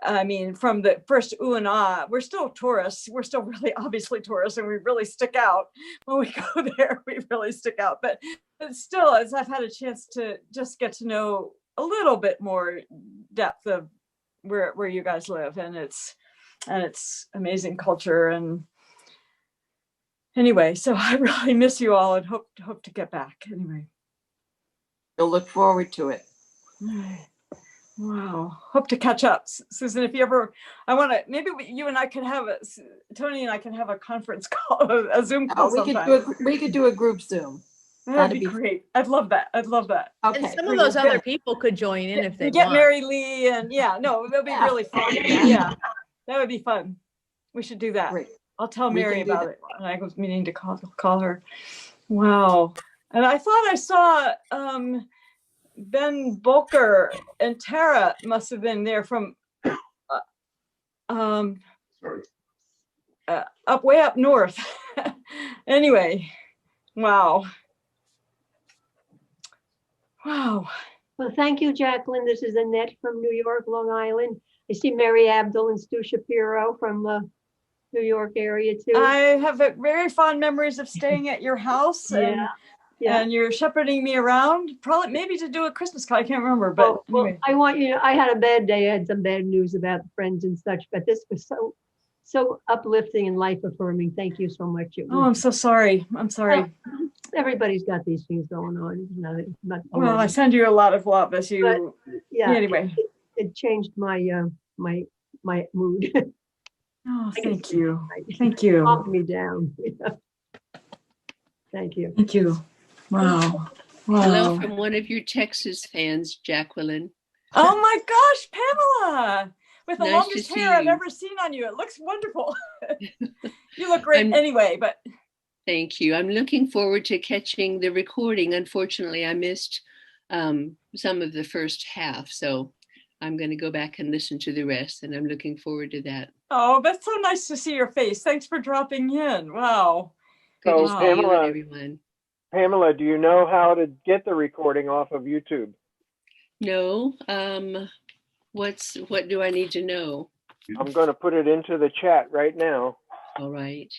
I mean, from the first ooh and ah, we're still tourists. We're still really obviously tourists, and we really stick out when we go there. We really stick out, but still, as I've had a chance to just get to know a little bit more depth of where you guys live, and it's amazing culture. And anyway, so I really miss you all and hope to get back. Anyway, You'll look forward to it. Wow, hope to catch up, Susan. If you ever, I want to, maybe you and I can have Tony and I can have a conference call, a Zoom call. We could do a group Zoom. That'd be great. I'd love that. Okay. And some of those other people could join in if they get want. Mary Lee, and it'll be really fun. Yeah, that would be fun. We should do that. Great. I'll tell We Mary can do about that. it. And I was meaning to call her. Wow. And I thought I saw Ben Bolker and Tara must have been there from way up north. Anyway, wow. Wow. Well, thank you, Jacqueline. This is Annette from New York, Long Island. I see Mary Abdul and Stu Shapiro from the New York area too. I have very fond memories of staying at your house. And you're shepherding me around, probably maybe to do a Christmas card. I can't remember, but anyway. I want you to, I had a bad day. I had some bad news about friends and such, but this was so uplifting and life affirming. Thank you so much. I'm so sorry. I'm sorry. Well, everybody's got these things going on. Well, I send you a lot of love as you. But, yeah. Anyway, it changed my my mood. Oh, thank you. Thank you. Calmed me down. Thank you. Thank you. Wow. Hello from one of your Texas fans, Jacqueline. Oh my gosh, Pamela, with the Nice longest to see hair I've you. ever seen on you. It looks wonderful. You look great anyway, but. Thank you. I'm looking forward to catching the recording. Unfortunately, I missed some of the first half, so I'm going to go back and listen to the rest, and I'm looking forward to that. Oh, that's so nice to see your face. Thanks for dropping in. Wow. Good to So see you and everyone. Pamela, do you know how to get the recording off of YouTube? No. What do I need to know? I'm going to put it into the chat right now. All right.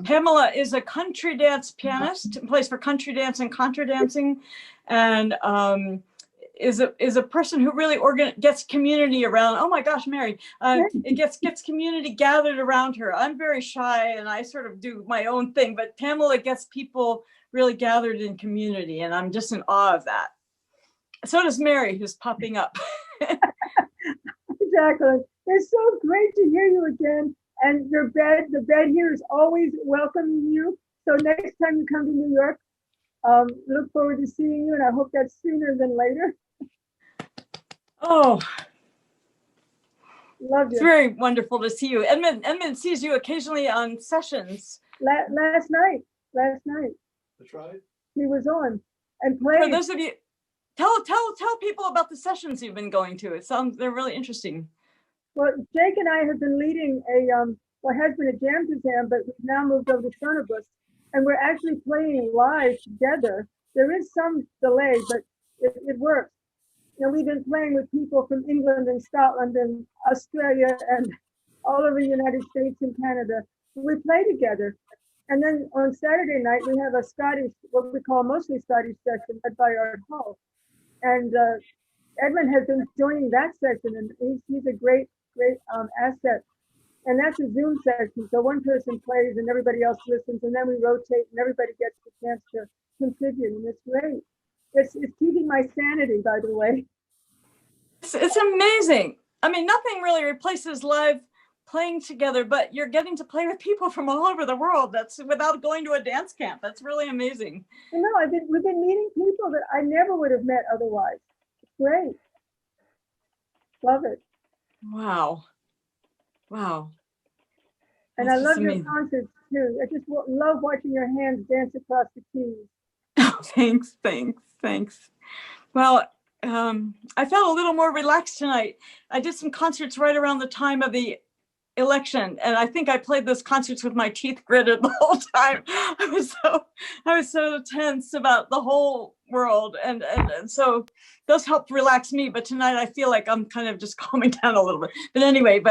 Pamela is a country dance pianist, plays for country dance and contra dancing, and is a person who really gets community around. Oh my gosh, Mary, it gets community gathered around her. I'm very shy and I sort of do my own thing, but Pamela gets people really gathered in community, and I'm just in awe of that. So does Mary, who's popping up. Exactly. It's so great to hear you again. And the bed here is always welcoming you. So next time you come to New York, look forward to seeing you, and I hope that's sooner than later. Oh, Love It's you. very wonderful to see you. Edmund sees you occasionally on sessions. Last night. That's right. He was on and For played. those of you, tell people about the sessions you've been going to. They're really interesting. Well, Jake and I have been leading what has been a jam to jam, but we've now moved over to Sonobus, and we're actually playing live together. There is some delay, but it works. You know, we've been playing with people from England and Scotland and Australia and all over the United States and Canada. We play together. And then on Saturday night, we have a Scottish, what we call mostly Scottish session led by Art Hall. And Edmund has been joining that session, and he's a great asset. And that's a Zoom session. So one person plays and everybody else listens, and then we rotate and everybody gets the chance to contribute. And it's great. It's keeping my sanity, by the way. It's amazing. I mean, nothing really replaces live playing together, but you're getting to play with people from all over the world. That's without going to a dance camp. That's really amazing. You know, we've been meeting people that I never would have met otherwise. It's great. Love it. Wow. And That's I love your amazing. concerts too. I just love watching your hands dance across the keys. Oh, thanks. Well, I felt a little more relaxed tonight. I did some concerts right around the time of the election, and I think I played those concerts with my teeth gritted the whole time. I was so tense about the whole world, and so those helped relax me. But tonight I feel like I'm kind of just calming down a little bit. But anyway,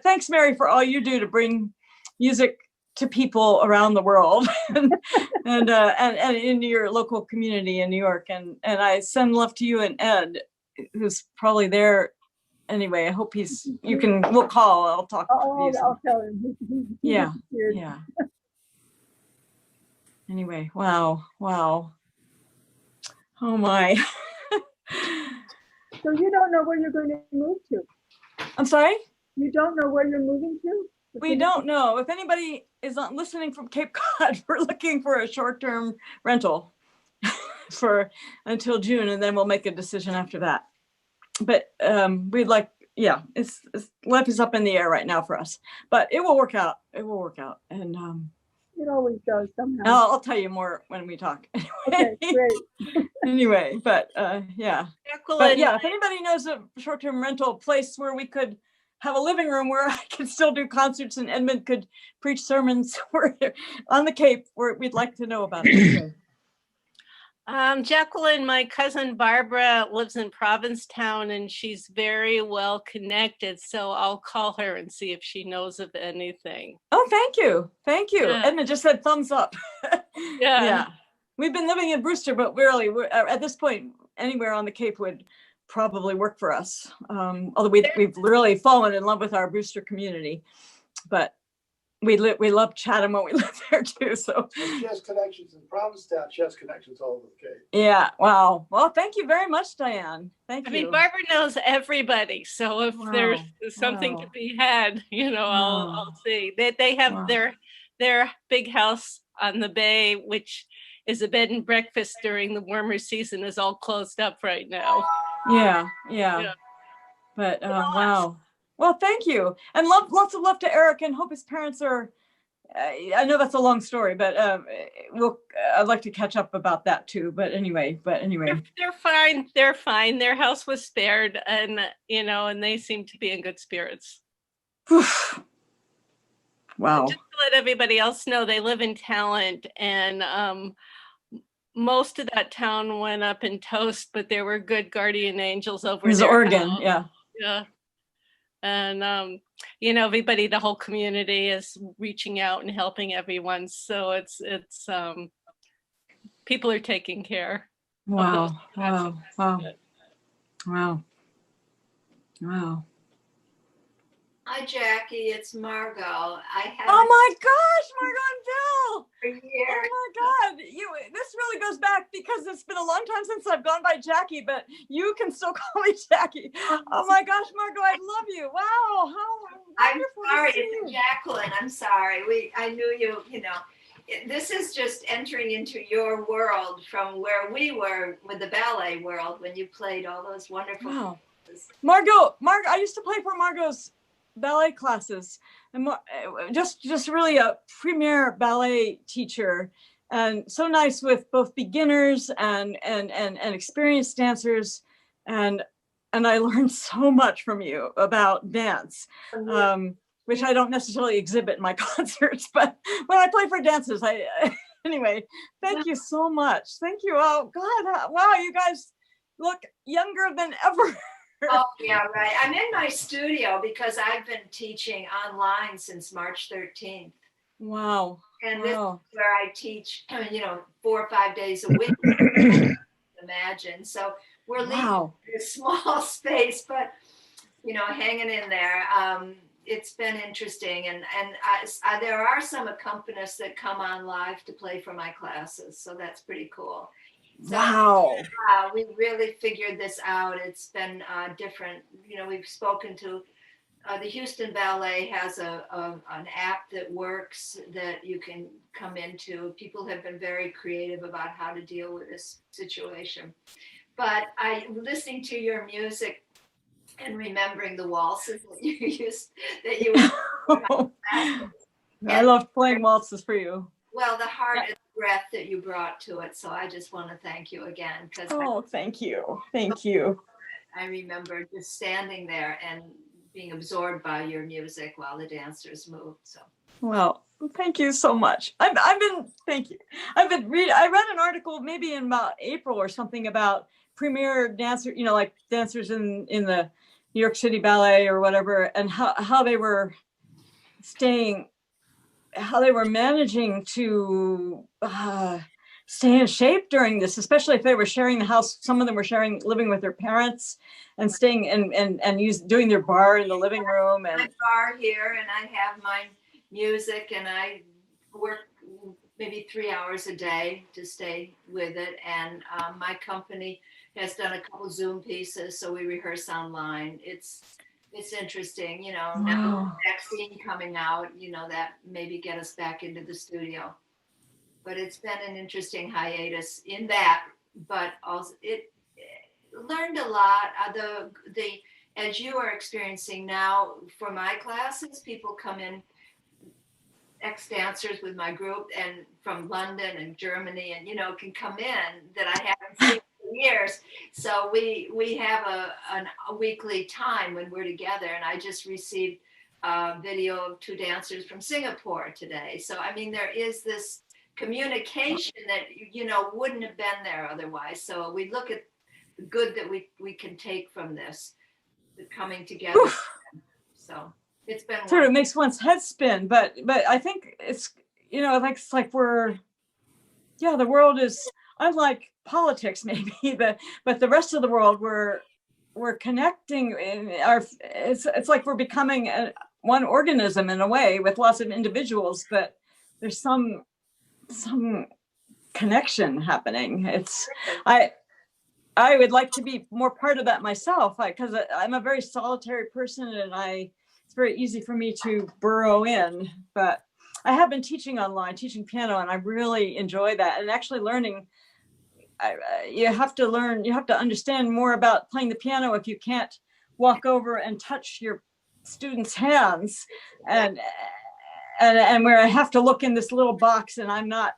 thanks, Mary, for all you do to bring music to people around the world and in your local community in New York. And I send love to you and Ed, who's probably there. Anyway, I hope we'll call, I'll talk. I'll tell him. Yeah. Anyway, wow. Oh my. So you don't know where you're going to move to? I'm sorry? You don't know where you're moving to? We don't know. If anybody is not listening from Cape Cod, we're looking for a short-term rental until June, and then we'll make a decision after that. But we'd like, it's life is up in the air right now for us, but it will work out. And it always does somehow. I'll tell you more when we talk. Okay, great. Anyway, but Jacqueline, if anybody knows a short-term rental place where we could have a living room where I could still do concerts and Edmund could preach sermons on the Cape, where we'd like to know about it. Jacqueline, my cousin Barbara lives in Provincetown and she's very well connected. So I'll call her and see if she knows of anything. Oh, thank you. Yeah. Edmund just said thumbs up. Yeah. We've been living in Brewster, but we're at this point, anywhere on the Cape would probably work for us. Although we've really fallen in love with our Brewster community, but we love Chatham when we live there too. So she has connections in Provincetown. She has connections all over the Cape. Yeah. Wow. Well, thank you very much, Diane. Thank you. I mean, Barbara knows everybody. So if there's something to be had, I'll see. They have their big house on the bay, which is a bed and breakfast during the warmer season, is all closed up right now. Yeah. But wow. Well, thank you, and lots of love to Eric, and hope his parents are. I know that's a long story, but I'd like to catch up about that too. But anyway, they're fine. They're fine. Their house was spared, and and they seem to be in good spirits. Wow. Just to let everybody else know, they live in Talent, and most of that town went up in toast, but there were good guardian angels over there. It was Oregon, yeah. And everybody, the whole community is reaching out and helping everyone. So it's people are taking care. Wow. Hi, Jackie. It's Margot. Oh my gosh, Margot and Bill! For years. Oh my God! This really goes back because it's been a long time since I've gone by Jackie, but you can still call me Jackie. Oh my gosh, Margot, I love you. Wow, how wonderful. I'm sorry, it's Jacqueline. I'm sorry. I knew you. This is just entering into your world from where we were with the ballet world when you played all those wonderful. Wow. Margot, I used to play for Margot's ballet classes, and just really a premier ballet teacher, and so nice with both beginners and experienced dancers, and I learned so much from you about dance, which I don't necessarily exhibit in my concerts, but when I play for dancers, anyway, thank you so much. Thank you. Oh God, wow, you guys look younger than ever. Oh, yeah, right. I'm in my studio because I've been teaching online since March 13th. Wow. And this is where I teach, 4 or 5 days a week. Imagine. So we're leaving this small space, but, hanging in there. It's been interesting. And there are some accompanists that come on live to play for my classes. So that's pretty cool. So, wow. We really figured this out. It's been different. We've spoken to the Houston Ballet has an app that works that you can come into. People have been very creative about how to deal with this situation. But listening to your music and remembering the waltzes that you used, I love playing waltzes for you. Well, the heart and breath that you brought to it. So I just want to thank you again. Thank you. Thank you. I remember just standing there and being absorbed by your music while the dancers moved. So. Well, thank you so much. Thank you. I read an article maybe in about April or something about premier dancer, like dancers in the New York City Ballet or whatever, and how they were managing to stay in shape during this, especially if they were sharing the house. Some of them were living with their parents and staying and doing their bar in the living room. And my bar here, and I have my music, and I work maybe 3 hours a day to stay with it. And my company has done a couple Zoom pieces, so we rehearse online. It's interesting, now with the vaccine coming out, that maybe get us back into the studio. But it's been an interesting hiatus in that, but also it learned a lot. As you are experiencing now for my classes, people come in, ex-dancers with my group and from London and Germany, and can come in that I haven't seen for years. So we have a weekly time when we're together, and I just received a video of 2 dancers from Singapore today. So I mean, there is this communication that wouldn't have been there otherwise. So we look at the good that we can take from this, the coming together. So it's been sort of makes one's head spin, but I think it's it's like the world is unlike politics maybe, but the rest of the world we're connecting in it's like we're becoming one organism in a way with lots of individuals, but there's some connection happening. I would like to be more part of that myself, because I'm a very solitary person, and it's very easy for me to burrow in. But I have been teaching online, teaching piano, and I really enjoy that. And actually learning, you have to understand more about playing the piano if you can't walk over and touch your students' hands, and where I have to look in this little box, and I'm not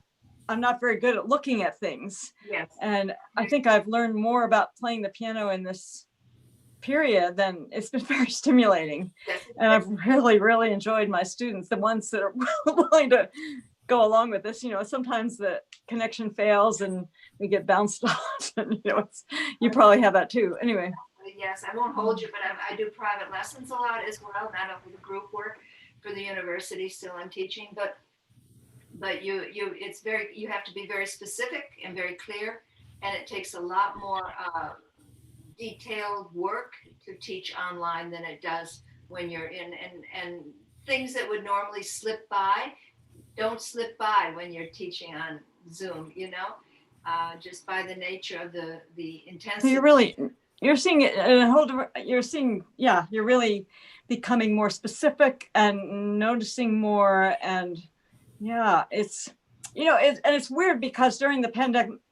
very good at looking at things. Yes. And I think I've learned more about playing the piano in this period than it's been very stimulating. Yes. And I've really, really enjoyed my students, the ones that are willing to go along with this. Sometimes the connection fails and we get bounced off, and you probably have that too. Anyway. Yes, I won't hold you, but I do private lessons a lot as well, not only the group work for the university. Still I'm teaching, but you have to be very specific and very clear, and it takes a lot more detailed work to teach online than it does when you're in, and things that would normally slip by don't slip by when you're teaching on Zoom, just by the nature of the intensity. So you're seeing it you're really becoming more specific and noticing more. And it's it's weird because during the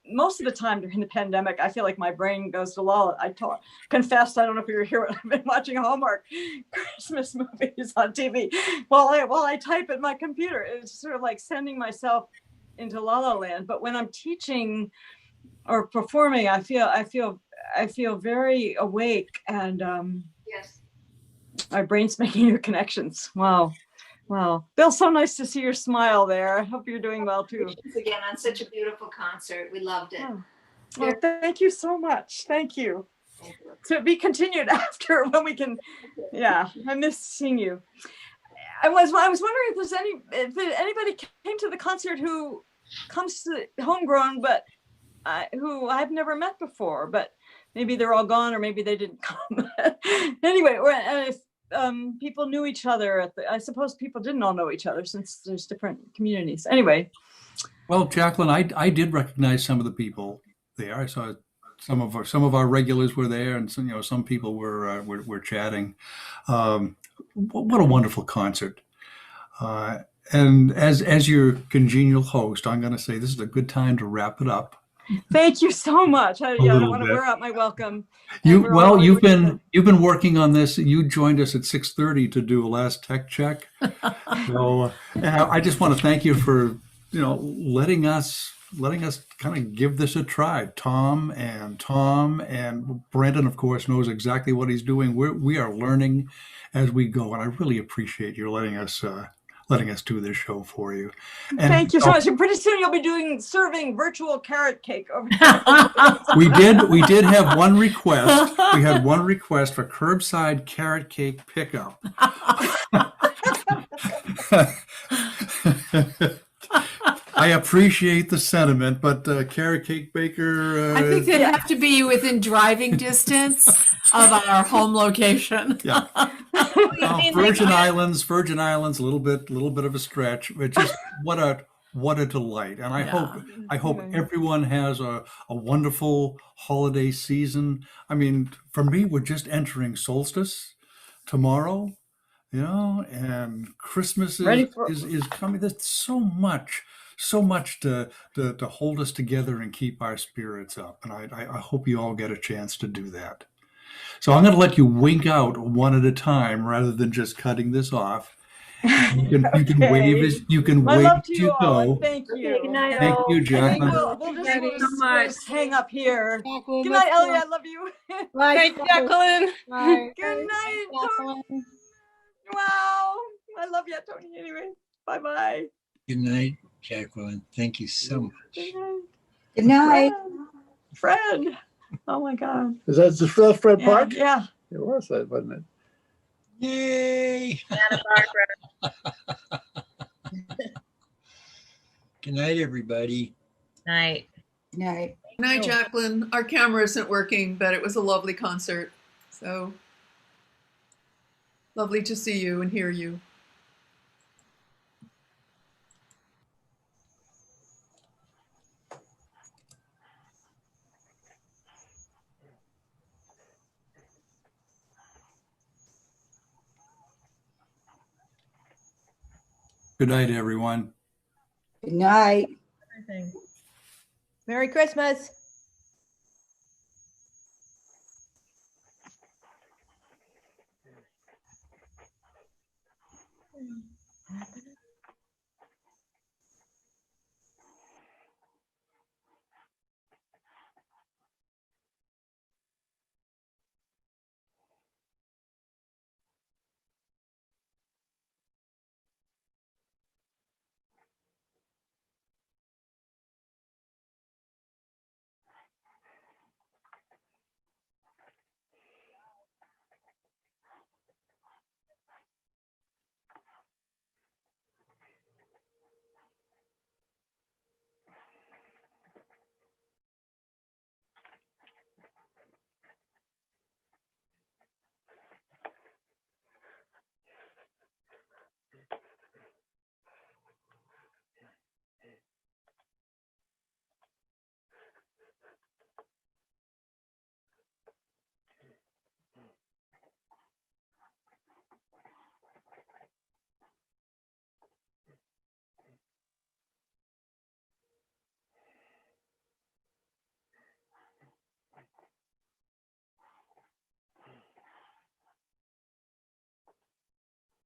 most of the time during the pandemic, I feel like my brain goes to lull. Confessed, I don't know if you were here, I've been watching Hallmark Christmas movies on TV while I type at my computer. It's sort of like sending myself into La La Land. But when I'm teaching or performing, I feel very awake, and Yes. my brain's making new connections. Wow. Bill, so nice to see your smile there. I hope you're doing well too. Again, on such a beautiful concert. We loved it. Well, thank you so much. Thank you. To be continued after when we can. Yeah, I miss seeing you. I was wondering if anybody came to the concert who comes to Homegrown, but who I've never met before. But maybe they're all gone, or maybe they didn't come. Anyway, if people knew each other, I suppose people didn't all know each other since there's different communities. Anyway. Well, Jacqueline, I did recognize some of the people there. I saw some of our regulars were there, and some people were chatting. What a wonderful concert! And as your congenial host, I'm going to say this is a good time to wrap it up. Thank you so much. I don't want to wear out my welcome. You've been working on this. You joined us at 6:30 to do a last tech check. So I just want to thank you for letting us kind of give this a try. Tom and Brandon, of course, knows exactly what he's doing. We are learning as we go, and I really appreciate you letting us do this show for you. And thank you so much. And pretty soon you'll be serving virtual carrot cake over We did have one request. We had one request for curbside carrot cake pickup. I appreciate the sentiment, but carrot cake baker. I think they'd have to be within driving distance of our home location. Yeah. Virgin Islands, a little bit of a stretch, but just what a delight. And I hope everyone has a wonderful holiday season. I mean, for me, we're just entering solstice tomorrow, and Christmas is coming. There's so much to hold us together and keep our spirits up. And I hope you all get a chance to do that. So I'm going to let you wink out one at a time rather than just cutting this off. You can wave as you go. Thank you. Good night, Thank you, Jacqueline. We'll just hang up here. Good night, Ellie. I love you. Bye, Jacqueline. Good night, Tony. Wow. I love you, Tony. Anyway, bye-bye. Good night, Jacqueline. Thank you so much. Good night. Fred. Oh my God. Is that the Fred Park? Yeah. It was that, wasn't it? Yay! Santa Barbara. Good night, everybody. Night. Night. Good night, Jacqueline. Our camera isn't working, but it was a lovely concert. So lovely to see you and hear you. Good night, everyone. Good night. Merry Christmas.